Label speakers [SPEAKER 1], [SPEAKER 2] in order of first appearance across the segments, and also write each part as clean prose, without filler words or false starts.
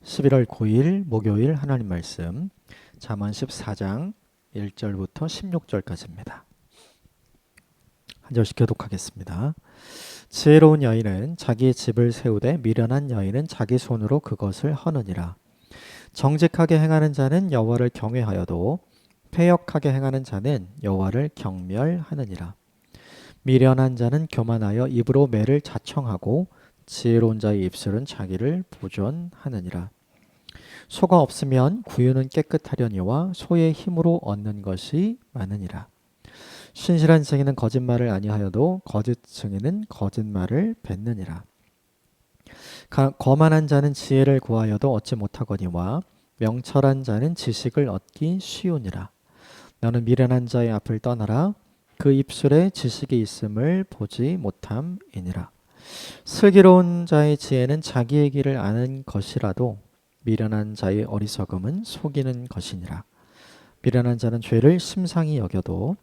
[SPEAKER 1] 11월 9일 목요일 하나님 말씀 잠언 14장 1절부터 16절까지입니다. 한 절씩 교독하겠습니다. 지혜로운 여인은 자기의 집을 세우되 미련한 여인은 자기 손으로 그것을 허느니라. 정직하게 행하는 자는 여호와를 경외하여도 패역하게 행하는 자는 여호와를 경멸하느니라. 미련한 자는 교만하여 입으로 매를 자청하고 지혜로운 자의 입술은 자기를 보존하느니라. 소가 없으면 구유는 깨끗하려니와 소의 힘으로 얻는 것이 많으니라. 신실한 증인은 거짓말을 아니하여도 거짓 증인은 거짓말을 뱉느니라. 거만한 자는 지혜를 구하여도 얻지 못하거니와 명철한 자는 지식을 얻기 쉬우니라. 너는 미련한 자의 앞을 떠나라. 그 입술에 지식이 있음을 보지 못함이니라. 슬기로운 자의 지혜는 자기의 길을 아는 것이라도 미련한 자의 어리석음은 속이는 것이니라. 미련한 자는 죄를 심상히 여겨도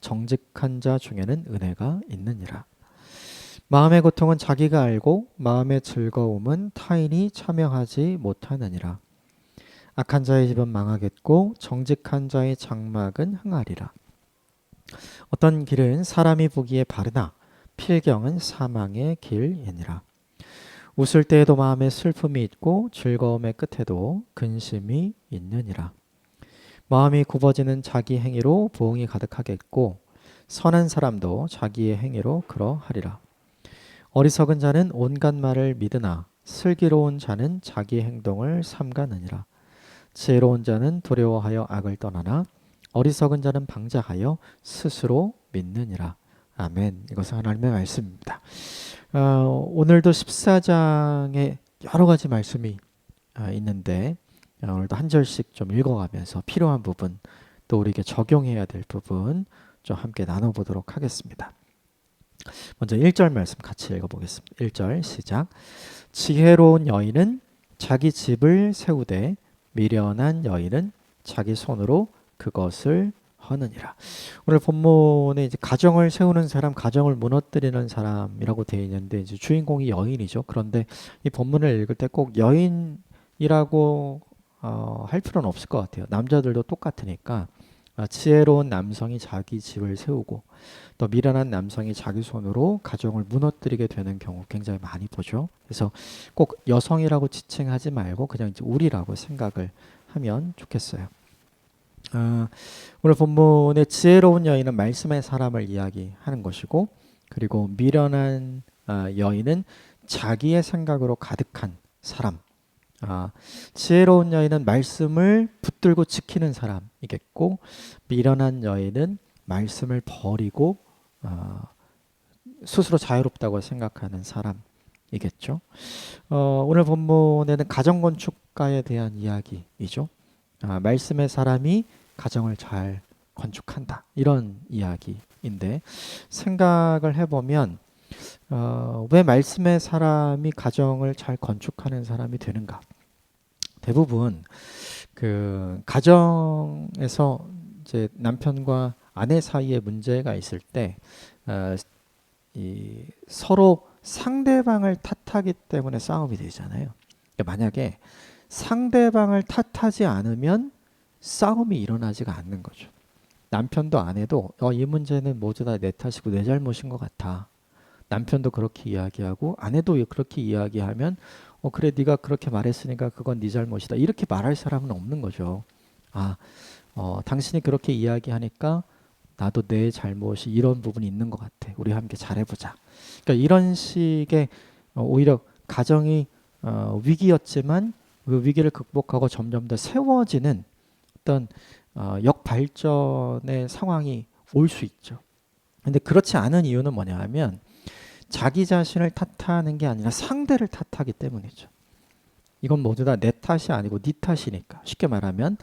[SPEAKER 1] 정직한 자 중에는 은혜가 있느니라. 마음의 고통은 자기가 알고 마음의 즐거움은 타인이 참여하지 못하느니라. 악한 자의 집은 망하겠고 정직한 자의 장막은 흥하리라. 어떤 길은 사람이 보기에 바르나 필경은 사망의 길이니라. 웃을 때에도 마음에 슬픔이 있고 즐거움의 끝에도 근심이 있느니라. 마음이 굽어지는 자기 행위로 부흥이 가득하겠고 선한 사람도 자기의 행위로 그러하리라. 어리석은 자는 온갖 말을 믿으나 슬기로운 자는 자기 행동을 삼가느니라. 지혜로운 자는 두려워하여 악을 떠나나 어리석은 자는 방자하여 스스로 믿느니라. 아멘. 이것은 하나님의 말씀입니다. 오늘도 14장에 여러 가지 말씀이 있는데 오늘도 한 절씩 좀 읽어가면서 필요한 부분 또 우리에게 적용해야 될 부분 좀 함께 나눠보도록 하겠습니다. 먼저 1절 말씀 같이 읽어보겠습니다. 1절 시작. 지혜로운 여인은 자기 집을 세우되 미련한 여인은 자기 손으로 그것을 하느니라. 오늘 본문에 이제 가정을 세우는 사람, 가정을 무너뜨리는 사람이라고 되어 있는데 이제 주인공이 여인이죠. 그런데 이 본문을 읽을 때 꼭 여인이라고 할 필요는 없을 것 같아요. 남자들도 똑같으니까 지혜로운 남성이 자기 집을 세우고 또 미련한 남성이 자기 손으로 가정을 무너뜨리게 되는 경우 굉장히 많이 보죠. 그래서 꼭 여성이라고 지칭하지 말고 그냥 이제 우리라고 생각을 하면 좋겠어요. 오늘 본문의 지혜로운 여인은 말씀의 사람을 이야기하는 것이고 그리고 미련한 여인은 자기의 생각으로 가득한 사람. 지혜로운 여인은 말씀을 붙들고 지키는 사람이겠고 미련한 여인은 말씀을 버리고 스스로 자유롭다고 생각하는 사람이겠죠. 오늘 본문에는 가정건축가에 대한 이야기이죠. 말씀의 사람이 가정을 잘 건축한다 이런 이야기인데 생각을 해보면 왜 말씀의 사람이 가정을 잘 건축하는 사람이 되는가? 대부분 그 가정에서 이제 남편과 아내 사이에 문제가 있을 때 서로 상대방을 탓하기 때문에 싸움이 되잖아요. 그러니까 만약에 상대방을 탓하지 않으면 싸움이 일어나지가 않는 거죠. 남편도 아내도 이 문제는 모두 다 내 탓이고 내 잘못인 것 같아. 남편도 그렇게 이야기하고 아내도 그렇게 이야기하면 그래 네가 그렇게 말했으니까 그건 네 잘못이다. 이렇게 말할 사람은 없는 거죠. 당신이 그렇게 이야기하니까 나도 내 잘못이 이런 부분이 있는 것 같아. 우리 함께 잘해보자. 그러니까 이런 식의 오히려 가정이 위기였지만 그 위기를 극복하고 점점 더 세워지는 어떤 역발전의 상황이 올 수 있죠. 근데 그렇지 않은 이유는 뭐냐 하면 자기 자신을 탓하는 게 아니라 상대를 탓하기 때문이죠. 이건 모두 다 내 탓이 아니고 네 탓이니까. 쉽게 말하면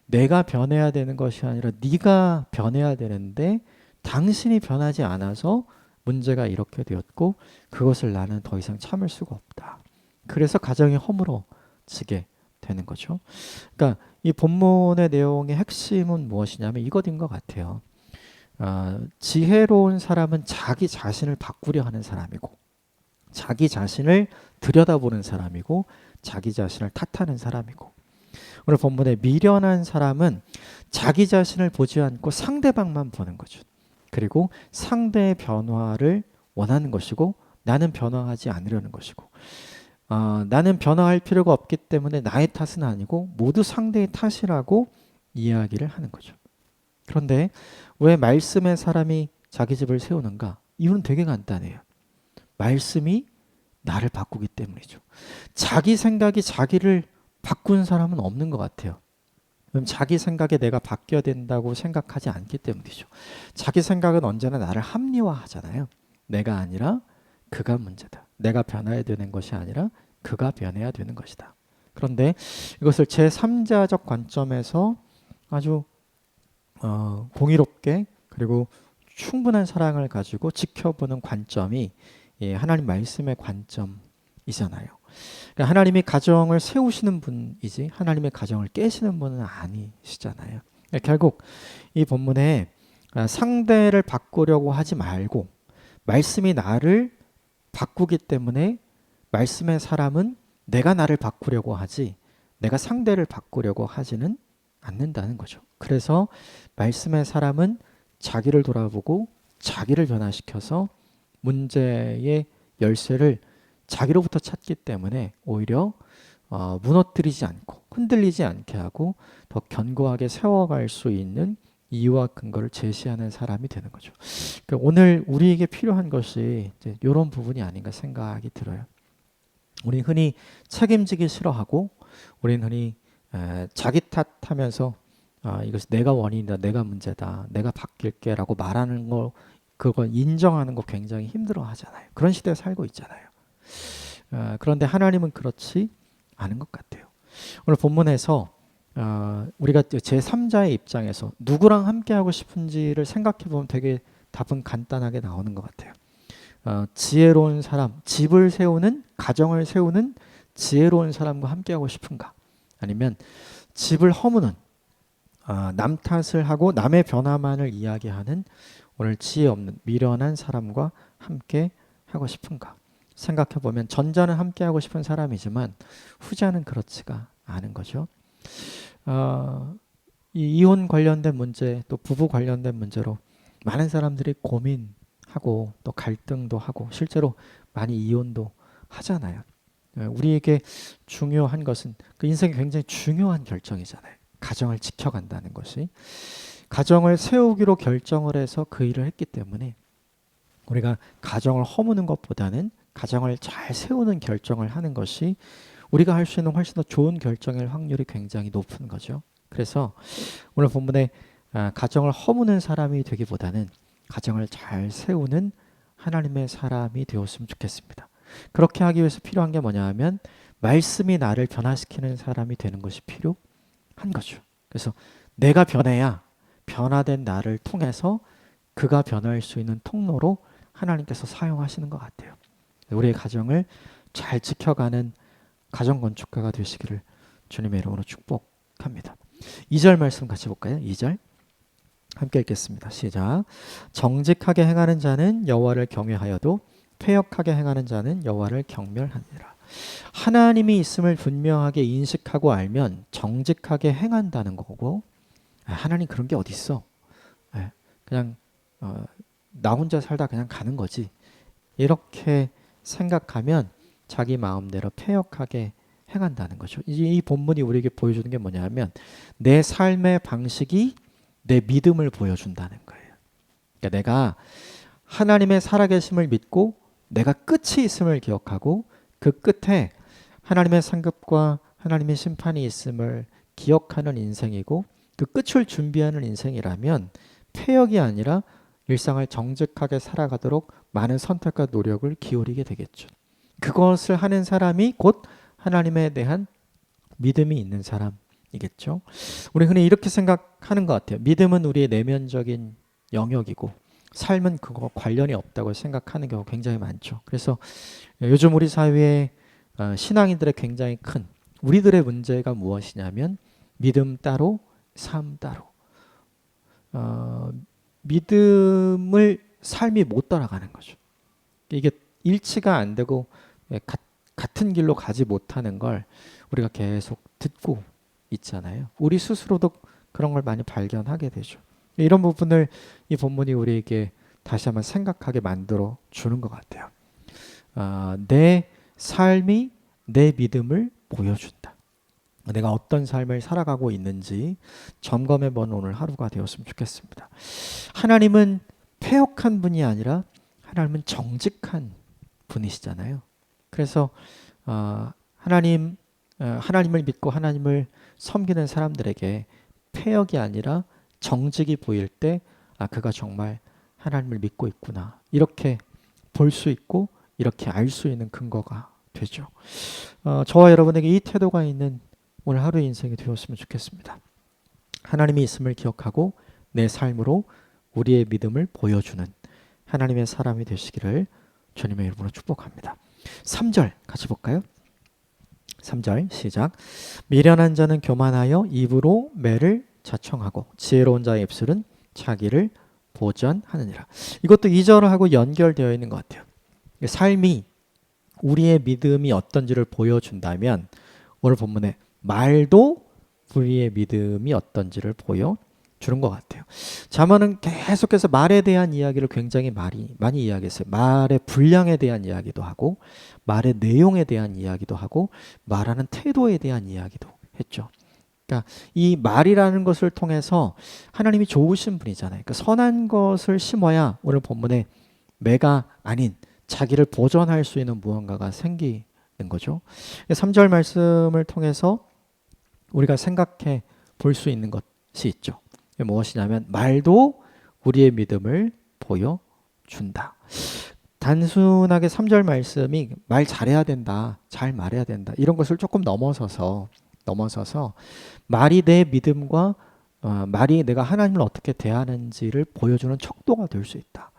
[SPEAKER 1] 내가 변해야 되는 것이 아니라 네가 변해야 되는데 당신이 변하지 않아서 문제가 이렇게 되었고 그것을 나는 더 이상 참을 수가 없다. 그래서 가정이 허물어지게 되는 거죠. 그러니까 이 본문의 내용의 핵심은 무엇이냐면 이것인 것 같아요. 지혜로운 사람은 자기 자신을 바꾸려 하는 사람이고 자기 자신을 들여다보는 사람이고 자기 자신을 탓하는 사람이고, 오늘 본문에 미련한 사람은 자기 자신을 보지 않고 상대방만 보는 거죠. 그리고 상대의 변화를 원하는 것이고 나는 변화하지 않으려는 것이고, 나는 변화할 필요가 없기 때문에 나의 탓은 아니고 모두 상대의 탓이라고 이야기를 하는 거죠. 그런데 왜 말씀의 사람이 자기 집을 세우는가? 이유는 되게 간단해요. 말씀이 나를 바꾸기 때문이죠. 자기 생각이 자기를 바꾼 사람은 없는 것 같아요. 그럼 자기 생각에 내가 바뀌어야 된다고 생각하지 않기 때문이죠. 자기 생각은 언제나 나를 합리화하잖아요. 내가 아니라 그가 문제다. 내가 변해야 되는 것이 아니라 그가 변해야 되는 것이다. 그런데 이것을 제3자적 관점에서 아주 공의롭게 그리고 충분한 사랑을 가지고 지켜보는 관점이 하나님 말씀의 관점이잖아요. 그러니까 하나님이 가정을 세우시는 분이지 하나님의 가정을 깨시는 분은 아니시잖아요. 그러니까 결국 이 본문에 상대를 바꾸려고 하지 말고 말씀이 나를 바꾸기 때문에 말씀의 사람은 내가 나를 바꾸려고 하지 내가 상대를 바꾸려고 하지는 않는다는 거죠. 그래서 말씀의 사람은 자기를 돌아보고 자기를 변화시켜서 문제의 열쇠를 자기로부터 찾기 때문에 오히려 무너뜨리지 않고 흔들리지 않게 하고 더 견고하게 세워갈 수 있는 이유와 근거를 제시하는 사람이 되는 거죠. 그러니까 오늘 우리에게 필요한 것이 이제 이런 부분이 아닌가 생각이 들어요. 우리 흔히 책임지기 싫어하고 우리는 흔히 자기 탓하면서 이것이 내가 원인이다, 내가 문제다, 내가 바뀔게라고 말하는 거 그걸 인정하는 거 굉장히 힘들어 하잖아요. 그런 시대에 살고 있잖아요. 그런데 하나님은 그렇지 않은 것 같아요. 오늘 본문에서 우리가 제3자의 입장에서 누구랑 함께하고 싶은지를 생각해 보면 되게 답은 간단하게 나오는 것 같아요. 지혜로운 사람, 집을 세우는, 가정을 세우는 지혜로운 사람과 함께하고 싶은가? 아니면 집을 허무는 남 탓을 하고 남의 변화만을 이야기하는 오늘 지혜 없는 미련한 사람과 함께 하고 싶은가? 생각해 보면 전자는 함께 하고 싶은 사람이지만 후자는 그렇지가 않은 거죠. 이 이혼 관련된 문제 또 부부 관련된 문제로 많은 사람들이 고민하고 또 갈등도 하고 실제로 많이 이혼도 하잖아요. 우리에게 중요한 것은 그 인생이 굉장히 중요한 결정이잖아요. 가정을 지켜간다는 것이 가정을 세우기로 결정을 해서 그 일을 했기 때문에 우리가 가정을 허무는 것보다는 가정을 잘 세우는 결정을 하는 것이 우리가 할 수 있는 훨씬 더 좋은 결정일 확률이 굉장히 높은 거죠. 그래서 오늘 본문에 가정을 허무는 사람이 되기보다는 가정을 잘 세우는 하나님의 사람이 되었으면 좋겠습니다. 그렇게 하기 위해서 필요한 게 뭐냐 하면 말씀이 나를 변화시키는 사람이 되는 것이 필요한 거죠. 그래서 내가 변해야 변화된 나를 통해서 그가 변할 수 있는 통로로 하나님께서 사용하시는 것 같아요. 우리의 가정을 잘 지켜가는 가정 건축가가 되시기를 주님의 이름으로 축복합니다. 2절 말씀 같이 볼까요? 2절 함께 읽겠습니다. 시작. 정직하게 행하는 자는 여호와를 경외하여도 패역하게 행하는 자는 여호와를 경멸하니라. 하나님이 있음을 분명하게 인식하고 알면 정직하게 행한다는 거고 하나님 그런 게 어디 있어? 그냥 나 혼자 살다 그냥 가는 거지. 이렇게 생각하면 자기 마음대로 패역하게 행한다는 거죠. 이 본문이 우리에게 보여주는 게 뭐냐면 내 삶의 방식이 내 믿음을 보여준다는 거예요. 그러니까 내가 하나님의 살아계심을 믿고 내가 끝이 있음을 기억하고 그 끝에 하나님의 상급과 하나님의 심판이 있음을 기억하는 인생이고 그 끝을 준비하는 인생이라면 패역이 아니라 일상을 정직하게 살아가도록 많은 선택과 노력을 기울이게 되겠죠. 그것을 하는 사람이 곧 하나님에 대한 믿음이 있는 사람이겠죠. 우리 흔히 이렇게 생각하는 것 같아요. 믿음은 우리의 내면적인 영역이고 삶은 그거 관련이 없다고 생각하는 경우가 굉장히 많죠. 그래서 요즘 우리 사회에 신앙인들의 굉장히 큰 우리들의 문제가 무엇이냐면 믿음 따로 삶 따로 믿음을 삶이 못 따라가는 거죠. 이게 일치가 안 되고 같은 길로 가지 못하는 걸 우리가 계속 듣고 있잖아요. 우리 스스로도 그런 걸 많이 발견하게 되죠. 이런 부분을 이 본문이 우리에게 다시 한번 생각하게 만들어 주는 것 같아요. 내 삶이 내 믿음을 보여준다. 내가 어떤 삶을 살아가고 있는지 점검해보는 오늘 하루가 되었으면 좋겠습니다. 하나님은 패역한 분이 아니라 하나님은 정직한 분이시잖아요. 그래서 하나님을 믿고 하나님을 섬기는 사람들에게 패역이 아니라 정직이 보일 때 그가 정말 하나님을 믿고 있구나, 이렇게 볼 수 있고 이렇게 알 수 있는 근거가 되죠. 저와 여러분에게 이 태도가 있는 오늘 하루의 인생이 되었으면 좋겠습니다. 하나님이 있음을 기억하고 내 삶으로 우리의 믿음을 보여주는 하나님의 사람이 되시기를 주님의 이름으로 축복합니다. 3절 같이 볼까요? 3절 시작. 미련한 자는 교만하여 입으로 매를 자청하고 지혜로운 자의 입술은 자기를 보전하느니라. 이것도 2절하고 연결되어 있는 것 같아요. 삶이 우리의 믿음이 어떤지를 보여준다면 오늘 본문에 말도 우리의 믿음이 어떤지를 보여주는 것 같아요. 잠언은 계속해서 말에 대한 이야기를 굉장히 많이 이야기했어요. 말의 분량에 대한 이야기도 하고 말의 내용에 대한 이야기도 하고 말하는 태도에 대한 이야기도 했죠. 그러니까 이 말이라는 것을 통해서 하나님이 좋으신 분이잖아요. 그러니까 선한 것을 심어야 오늘 본문에 매가 아닌 자기를 보전할 수 있는 무언가가 생기는 거죠. 3절 말씀을 통해서 우리가 생각해 볼 수 있는 것이 있죠. 무엇이냐면 말도 우리의 믿음을 보여준다. 단순하게 3절 말씀이 말 잘해야 된다, 잘 말해야 된다, 이런 것을 조금 넘어서서 말이 내 믿음과 말이 내가 하나님을 어떻게 대하는지를 보여주는 척도가 될 수 있다.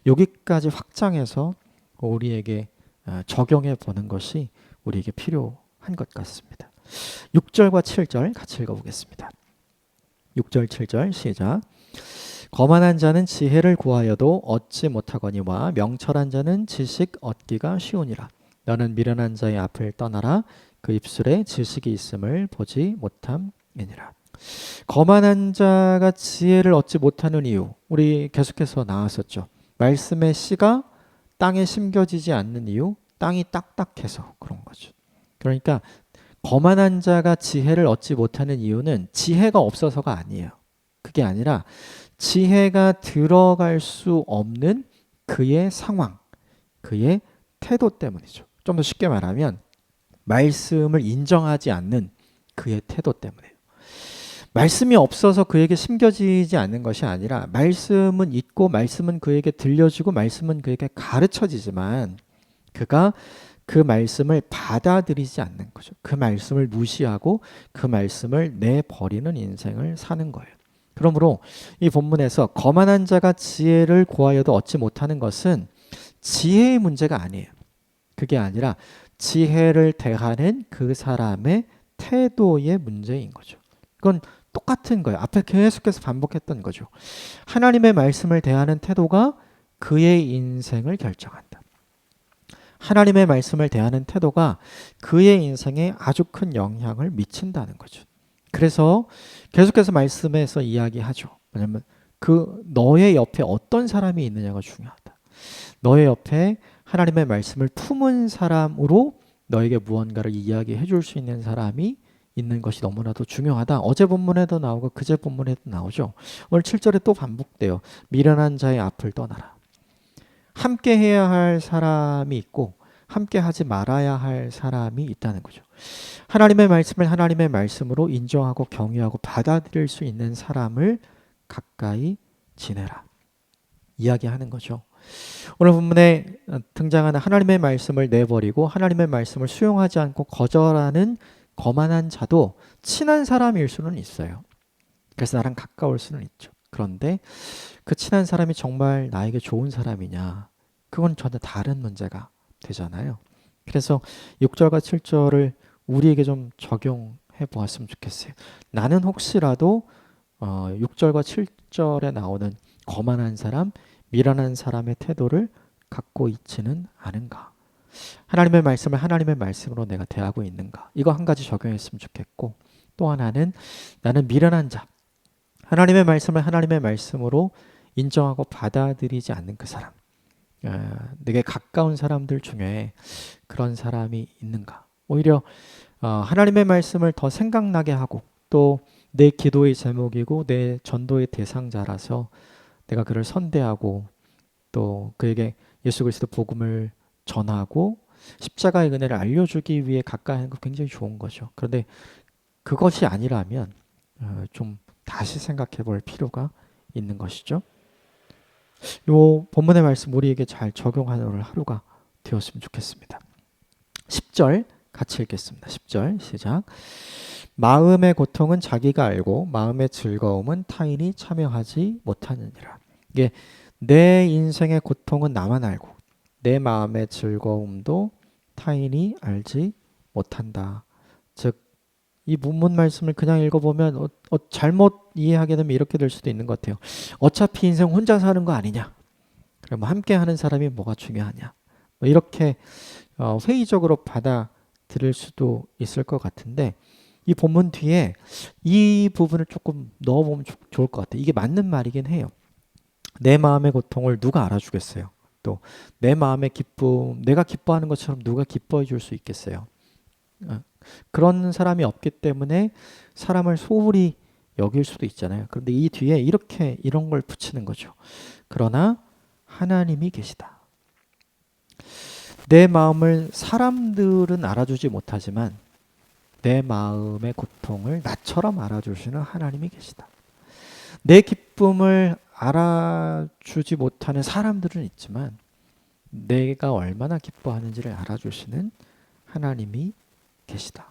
[SPEAKER 1] 여기까지 확장해서 우리에게 적용해 보는 것이 우리에게 필요한 것 같습니다. 6절과 7절 같이 읽어보겠습니다. 6절 7절 시작. 거만한 자는 지혜를 구하여도 얻지 못하거니와 명철한 자는 지식 얻기가 쉬우니라. 너는 미련한 자의 앞을 떠나라. 그 입술에 지식이 있음을 보지 못함이니라. 거만한 자가 지혜를 얻지 못하는 이유, 우리 계속해서 나왔었죠. 말씀의 씨가 땅에 심겨지지 않는 이유, 땅이 딱딱해서 그런 거죠. 그러니까 거만한 자가 지혜를 얻지 못하는 이유는 지혜가 없어서가 아니에요. 그게 아니라 지혜가 들어갈 수 없는 그의 상황, 그의 태도 때문이죠. 좀 더 쉽게 말하면 말씀을 인정하지 않는 그의 태도 때문이에요. 말씀이 없어서 그에게 심겨지지 않는 것이 아니라 말씀은 있고 말씀은 그에게 들려지고 말씀은 그에게 가르쳐지지만 그가 그 말씀을 받아들이지 않는 거죠. 그 말씀을 무시하고 그 말씀을 내버리는 인생을 사는 거예요. 그러므로 이 본문에서 거만한 자가 지혜를 구하여도 얻지 못하는 것은 지혜의 문제가 아니에요. 그게 아니라 지혜를 대하는 그 사람의 태도의 문제인 거죠. 그건 똑같은 거예요. 앞에 계속해서 반복했던 거죠. 하나님의 말씀을 대하는 태도가 그의 인생을 결정한다. 하나님의 말씀을 대하는 태도가 그의 인생에 아주 큰 영향을 미친다는 거죠. 그래서 계속해서 말씀에서 이야기하죠. 왜냐하면 너의 옆에 어떤 사람이 있느냐가 중요하다. 너의 옆에 하나님의 말씀을 품은 사람으로 너에게 무언가를 이야기해 줄 수 있는 사람이 있는 것이 너무나도 중요하다. 어제 본문에도 나오고 그제 본문에도 나오죠. 오늘 7절에 또 반복돼요. 미련한 자의 앞을 떠나라. 함께 해야 할 사람이 있고 함께 하지 말아야 할 사람이 있다는 거죠. 하나님의 말씀을 하나님의 말씀으로 인정하고 경외하고 받아들일 수 있는 사람을 가까이 지내라. 이야기하는 거죠. 오늘 본문에 등장하는 하나님의 말씀을 내버리고 하나님의 말씀을 수용하지 않고 거절하는 거만한 자도 친한 사람일 수는 있어요. 그래서 나랑 가까울 수는 있죠. 그런데 그 친한 사람이 정말 나에게 좋은 사람이냐, 그건 전혀 다른 문제가 되잖아요. 그래서 6절과 7절을 우리에게 좀 적용해 보았으면 좋겠어요. 나는 혹시라도 6절과 7절에 나오는 거만한 사람, 미련한 사람의 태도를 갖고 있지는 않은가? 하나님의 말씀을 하나님의 말씀으로 내가 대하고 있는가? 이거 한 가지 적용했으면 좋겠고, 또 하나는 나는 미련한 자. 하나님의 말씀을 하나님의 말씀으로 인정하고 받아들이지 않는 그 사람. 내게 가까운 사람들 중에 그런 사람이 있는가? 오히려 하나님의 말씀을 더 생각나게 하고 또 내 기도의 제목이고 내 전도의 대상자라서 내가 그를 선대하고 또 그에게 예수 그리스도 복음을 전하고 십자가의 은혜를 알려주기 위해 가까이 하는 거 굉장히 좋은 거죠. 그런데 그것이 아니라면 좀 다시 생각해 볼 필요가 있는 것이죠. 요 본문의 말씀 우리에게 잘 적용하는 오늘 하루가 되었으면 좋겠습니다. 10절 같이 읽겠습니다. 10절 시작. 마음의 고통은 자기가 알고 마음의 즐거움은 타인이 참여하지 못하느니라. 이게 내 인생의 고통은 나만 알고 내 마음의 즐거움도 타인이 알지 못한다. 즉 이 본문 말씀을 그냥 읽어보면 잘못 이해하게 되면 이렇게 될 수도 있는 것 같아요. 어차피 인생 혼자 사는 거 아니냐. 그럼 함께 하는 사람이 뭐가 중요하냐. 뭐 이렇게 회의적으로 받아들일 수도 있을 것 같은데 이 본문 뒤에 이 부분을 조금 넣어보면 좋을 것 같아요. 이게 맞는 말이긴 해요. 내 마음의 고통을 누가 알아주겠어요. 또 내 마음의 기쁨, 내가 기뻐하는 것처럼 누가 기뻐해 줄 수 있겠어요. 그런 사람이 없기 때문에 사람을 소홀히 여길 수도 있잖아요. 그런데 이 뒤에 이런 걸 붙이는 거죠. 그러나 하나님이 계시다. 내 마음을 사람들은 알아주지 못하지만 내 마음의 고통을 나처럼 알아주시는 하나님이 계시다. 내 기쁨을 알아주지 못하는 사람들은 있지만 내가 얼마나 기뻐하는지를 알아주시는 하나님이 계시다.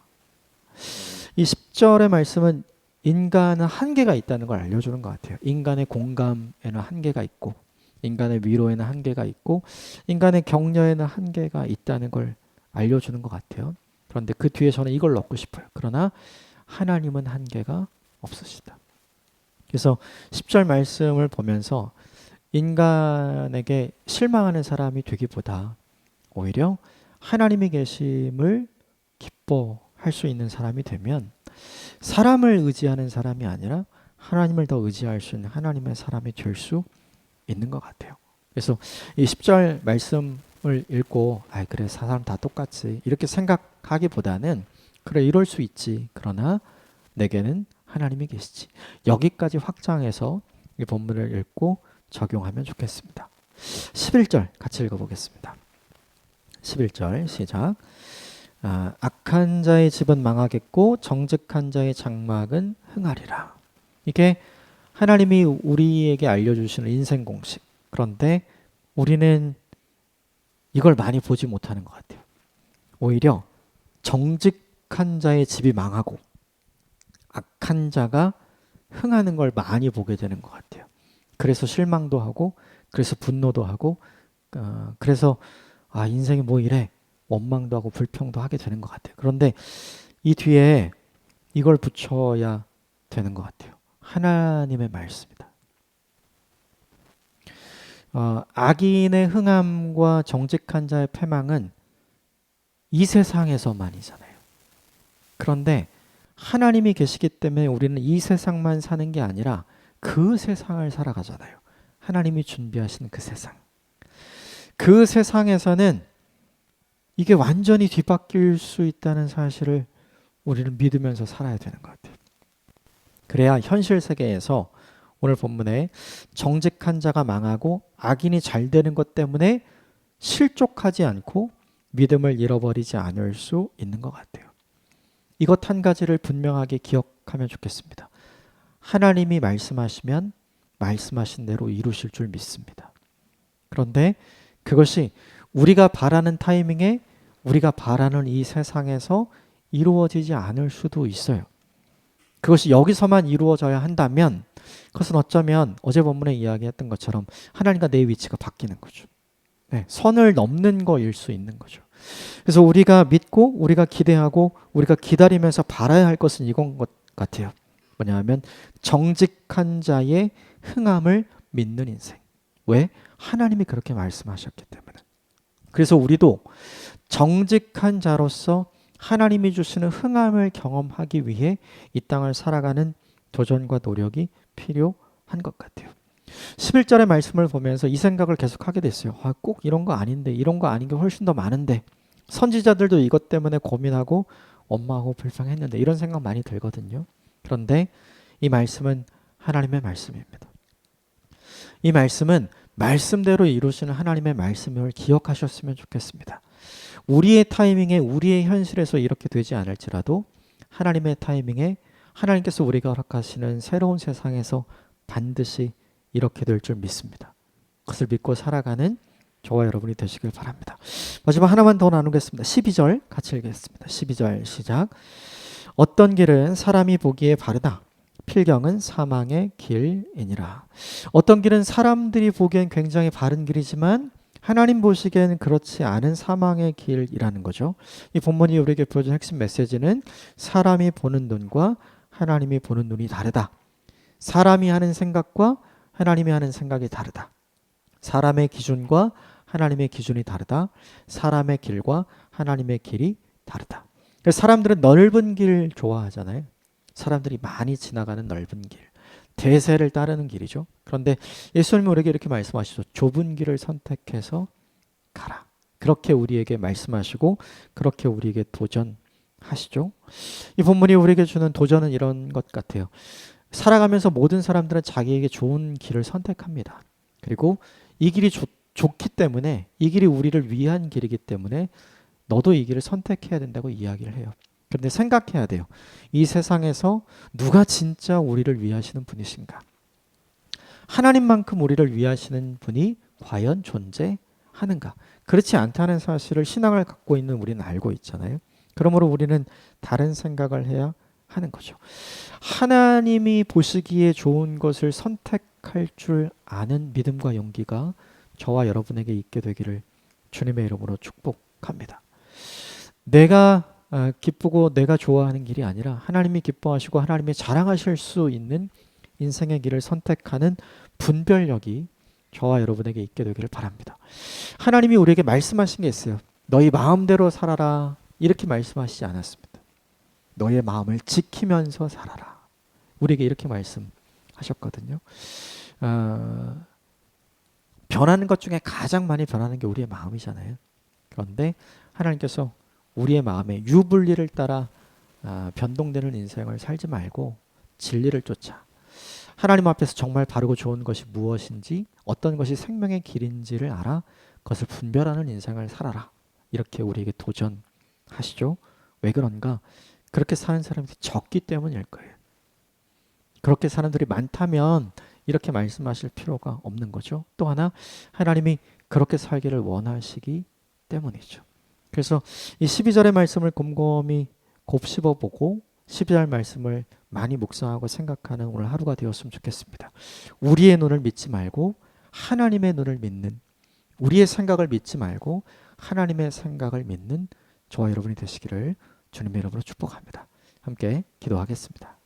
[SPEAKER 1] 이 10절의 말씀은 인간은 한계가 있다는 걸 알려주는 것 같아요. 인간의 공감에는 한계가 있고 인간의 위로에는 한계가 있고 인간의 격려에는 한계가 있다는 걸 알려주는 것 같아요. 그런데 그 뒤에 저는 이걸 넣고 싶어요. 그러나 하나님은 한계가 없으시다. 그래서 10절 말씀을 보면서 인간에게 실망하는 사람이 되기보다 오히려 하나님이 계심을 기뻐할 수 있는 사람이 되면 사람을 의지하는 사람이 아니라 하나님을 더 의지할 수 있는 하나님의 사람이 될 수 있는 것 같아요. 그래서 이 10절 말씀을 읽고 그래 사람 다 똑같지 이렇게 생각하기보다는 그래 이럴 수 있지 그러나 내게는 하나님이 계시지 여기까지 확장해서 이 본문을 읽고 적용하면 좋겠습니다. 11절 같이 읽어보겠습니다. 11절 시작. 악한 자의 집은 망하겠고 정직한 자의 장막은 흥하리라. 이게 하나님이 우리에게 알려주시는 인생 공식. 그런데 우리는 이걸 많이 보지 못하는 것 같아요. 오히려 정직한 자의 집이 망하고 악한 자가 흥하는 걸 많이 보게 되는 것 같아요. 그래서 실망도 하고 그래서 분노도 하고 그래서 인생이 뭐 이래 원망도 하고 불평도 하게 되는 것 같아요. 그런데 이 뒤에 이걸 붙여야 되는 것 같아요. 하나님의 말씀이다. 악인의 흥함과 정직한 자의 패망은 이 세상에서만이잖아요. 그런데 하나님이 계시기 때문에 우리는 이 세상만 사는 게 아니라 그 세상을 살아가잖아요. 하나님이 준비하신 그 세상. 그 세상에서는 이게 완전히 뒤바뀔 수 있다는 사실을 우리는 믿으면서 살아야 되는 것 같아요. 그래야 현실 세계에서 오늘 본문에 정직한 자가 망하고 악인이 잘 되는 것 때문에 실족하지 않고 믿음을 잃어버리지 않을 수 있는 것 같아요. 이것 한 가지를 분명하게 기억하면 좋겠습니다. 하나님이 말씀하시면 말씀하신 대로 이루실 줄 믿습니다. 그런데 그것이 우리가 바라는 타이밍에 우리가 바라는 이 세상에서 이루어지지 않을 수도 있어요. 그것이 여기서만 이루어져야 한다면 그것은 어쩌면 어제 본문에 이야기했던 것처럼 하나님과 내 위치가 바뀌는 거죠. 선을 넘는 거일 수 있는 거죠. 그래서 우리가 믿고 우리가 기대하고 우리가 기다리면서 바라야 할 것은 이건 것 같아요. 뭐냐면 정직한 자의 흥함을 믿는 인생. 왜? 하나님이 그렇게 말씀하셨기 때문에. 그래서 우리도 정직한 자로서 하나님이 주시는 흥함을 경험하기 위해 이 땅을 살아가는 도전과 노력이 필요한 것 같아요. 11절의 말씀을 보면서 이 생각을 계속 하게 됐어요. 꼭 이런 거 아닌데, 이런 거 아닌 게 훨씬 더 많은데, 선지자들도 이것 때문에 고민하고 원망하고 불평했는데, 이런 생각 많이 들거든요. 그런데 이 말씀은 하나님의 말씀입니다. 이 말씀은 말씀대로 이루시는 하나님의 말씀을 기억하셨으면 좋겠습니다. 우리의 타이밍에 우리의 현실에서 이렇게 되지 않을지라도 하나님의 타이밍에 하나님께서 우리가 허락하시는 새로운 세상에서 반드시 이렇게 될 줄 믿습니다. 그것을 믿고 살아가는 저와 여러분이 되시길 바랍니다. 마지막 하나만 더 나누겠습니다. 12절 같이 읽겠습니다. 12절 시작. 어떤 길은 사람이 보기에 바르다. 필경은 사망의 길이니라. 어떤 길은 사람들이 보기엔 굉장히 바른 길이지만 하나님 보시기에는 그렇지 않은 사망의 길이라는 거죠. 이 본문이 우리에게 보여준 핵심 메시지는 사람이 보는 눈과 하나님이 보는 눈이 다르다. 사람이 하는 생각과 하나님이 하는 생각이 다르다. 사람의 기준과 하나님의 기준이 다르다. 사람의 길과 하나님의 길이 다르다. 사람들은 넓은 길 좋아하잖아요. 사람들이 많이 지나가는 넓은 길, 대세를 따르는 길이죠. 그런데 예수님이 우리에게 이렇게 말씀하시죠. 좁은 길을 선택해서 가라. 그렇게 우리에게 말씀하시고 그렇게 우리에게 도전하시죠. 이 본문이 우리에게 주는 도전은 이런 것 같아요. 살아가면서 모든 사람들은 자기에게 좋은 길을 선택합니다. 그리고 이 길이 좋기 때문에, 이 길이 우리를 위한 길이기 때문에 너도 이 길을 선택해야 된다고 이야기를 해요. 그런데 생각해야 돼요. 이 세상에서 누가 진짜 우리를 위하시는 분이신가? 하나님만큼 우리를 위하시는 분이 과연 존재하는가? 그렇지 않다는 사실을 신앙을 갖고 있는 우리는 알고 있잖아요. 그러므로 우리는 다른 생각을 해야 하는 거죠. 하나님이 보시기에 좋은 것을 선택할 줄 아는 믿음과 용기가 저와 여러분에게 있게 되기를 주님의 이름으로 축복합니다. 내가 기쁘고 내가 좋아하는 길이 아니라 하나님이 기뻐하시고 하나님이 자랑하실 수 있는 인생의 길을 선택하는 분별력이 저와 여러분에게 있게 되기를 바랍니다. 하나님이 우리에게 말씀하신 게 있어요. 너희 마음대로 살아라. 이렇게 말씀하시지 않았습니다. 너의 마음을 지키면서 살아라. 우리에게 이렇게 말씀하셨거든요. 변하는 것 중에 가장 많이 변하는 게 우리의 마음이잖아요. 그런데 하나님께서 우리의 마음에 유불리를 따라 변동되는 인생을 살지 말고 진리를 쫓아 하나님 앞에서 정말 바르고 좋은 것이 무엇인지, 어떤 것이 생명의 길인지를 알아 그것을 분별하는 인생을 살아라. 이렇게 우리에게 도전하시죠. 왜 그런가? 그렇게 사는 사람들이 적기 때문일 거예요. 그렇게 사람들이 많다면 이렇게 말씀하실 필요가 없는 거죠. 또 하나, 하나님이 그렇게 살기를 원하시기 때문이죠. 그래서 이 12절의 말씀을 곰곰이 곱씹어보고 12절 말씀을 많이 묵상하고 생각하는 오늘 하루가 되었으면 좋겠습니다. 우리의 눈을 믿지 말고 하나님의 눈을 믿는, 우리의 생각을 믿지 말고 하나님의 생각을 믿는 저와 여러분이 되시기를 주님의 이름으로 축복합니다. 함께 기도하겠습니다.